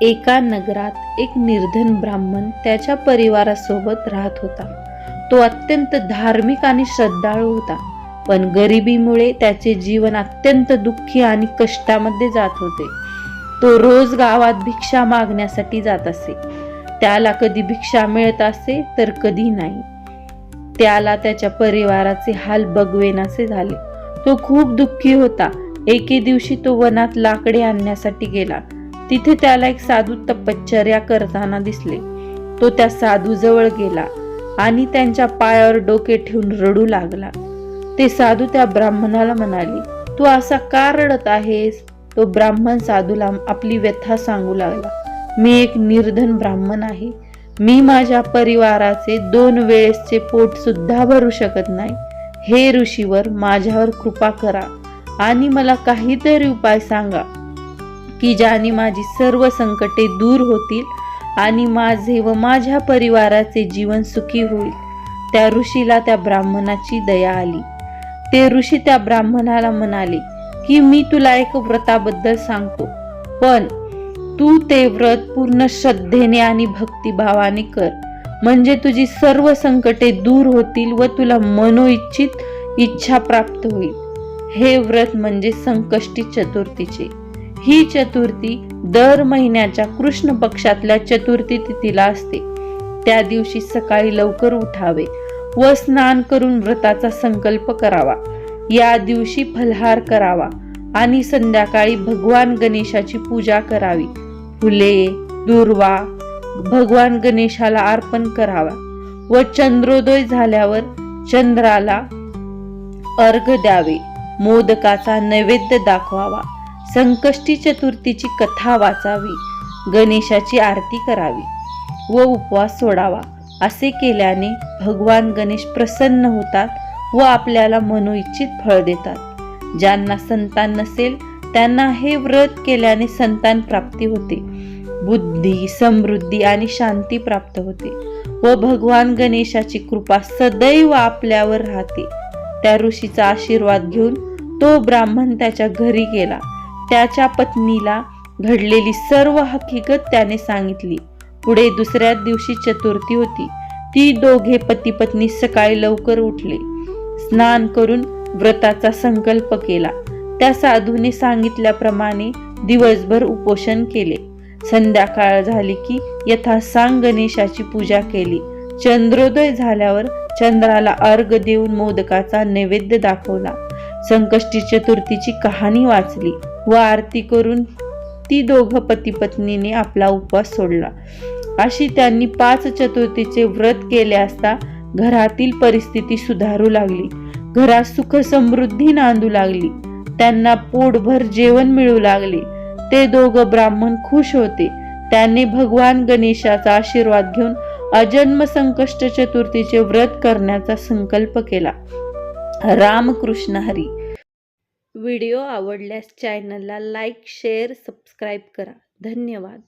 एका नगरात एक निर्धन ब्राह्मण त्याच्या परिवारासोबत राहत होता. तो अत्यंत धार्मिक आणि श्रद्धाळू होता, पण गरिबीमुळे त्याचे जीवन अत्यंत दुःखी आणि कष्टामध्ये जात होते. तो रोज गावात भिक्षा मागण्यासाठी जात असे. त्याला कधी भिक्षा मिळत असे तर कधी नाही. त्याला त्याच्या परिवाराचे हाल बघवेनासे झाले. तो खूप दुःखी होता. एके दिवशी तो वनात लाकडे आणण्यासाठी गेला. तिथे त्याला एक साधू तपश्चर्या करताना दिसले. तो त्या साधू जवळ गेला आणि त्यांच्या पायावर डोके ठेवून रडू लागला. ते साधू त्या ब्राह्मणाला म्हणाले, तू असा का रडत आहेस? तो ब्राह्मण साधूला आपली व्यथा सांगू लागला. मी एक निर्धन ब्राह्मण आहे. मी माझ्या परिवाराचे 2 वेळेसचे पोट सुद्धा भरू शकत नाही. हे ऋषीवर माझ्यावर कृपा करा आणि मला काहीतरी उपाय सांगा की ज्याने माझी सर्व संकटे दूर होतील आणि माझे व माझ्या परिवाराचे जीवन सुखी होईल. त्या ऋषीला त्या ब्राह्मणाची दया आली. ते ऋषी त्या ब्राह्मणाला म्हणाले की मी तुला एक व्रताबद्दल सांगतो, पण तू ते व्रत पूर्ण श्रद्धेने आणि भक्तिभावाने कर, म्हणजे तुझी सर्व संकटे दूर होतील व तुला मनोइच्छित इच्छा प्राप्त होईल. हे व्रत म्हणजे संकष्टी चतुर्थीचे. ही चतुर्थी दर महिन्याच्या कृष्ण पक्षातल्या चतुर्थी तिथीला असते. त्या दिवशी सकाळी लवकर उठावे व स्नान करून व्रताचा संकल्प करावा. या दिवशी फलाहार करावा आणि संध्याकाळी भगवान गणेशाची पूजा करावी. फुले, दुर्वा भगवान गणेशाला अर्पण करावा व चंद्रोदय झाल्यावर चंद्राला अर्घ द्यावे. मोदकाचा नैवेद्य दाखवावा. संकष्टी चतुर्थीची कथा वाचावी. गणेशाची आरती करावी व उपवास सोडावा. असे केल्याने भगवान गणेश प्रसन्न होतात व आपल्याला मनोइच्छित फळ देतात. ज्यांना संतान नसेल त्यांना हे व्रत केल्याने संतान प्राप्ती होते, बुद्धी, समृद्धी आणि शांती प्राप्त होते व भगवान गणेशाची कृपा सदैव आपल्यावर राहते. त्या ऋषीचा आशीर्वाद घेऊन तो ब्राह्मण त्याच्या घरी गेला. त्याच्या पत्नीला घडलेली सर्व हकीकत त्याने सांगितली. पुढे दुसऱ्या दिवशी चतुर्थी होती. ती दोघे पती पत्नी सकाळी लवकर उठले, स्नान करून व्रताचा संकल्प केला. त्या साधूने सांगितल्याप्रमाणे दिवसभर उपोषण केले. संध्याकाळ झाली की यथासांग गणेशाची पूजा केली. चंद्रोदय झाल्यावर चंद्राला अर्घ देऊन मोदकाचा नैवेद्य दाखवला. संकष्टी चतुर्थीची कहाणी वाचली व आरती करून ती दोघं पती पत्नीने आपला उपवास सोडला. अशी त्यांनी 5 चतुर्थीचे व्रत केले असता घरातील परिस्थिती सुधारू लागली. घरात सुख समृद्धी नांदू लागली. त्यांना पोटभर जेवण मिळू लागले. ते दोघं ब्राह्मण खुश होते. त्यांनी भगवान गणेशाचा आशीर्वाद घेऊन अजन्म संकष्ट चतुर्थीचे व्रत करण्याचा संकल्प केला. रामकृष्ण हरी. व्हिडिओ आवडल्यास चॅनलला लाईक, शेअर, सबस्क्राईब करा. धन्यवाद.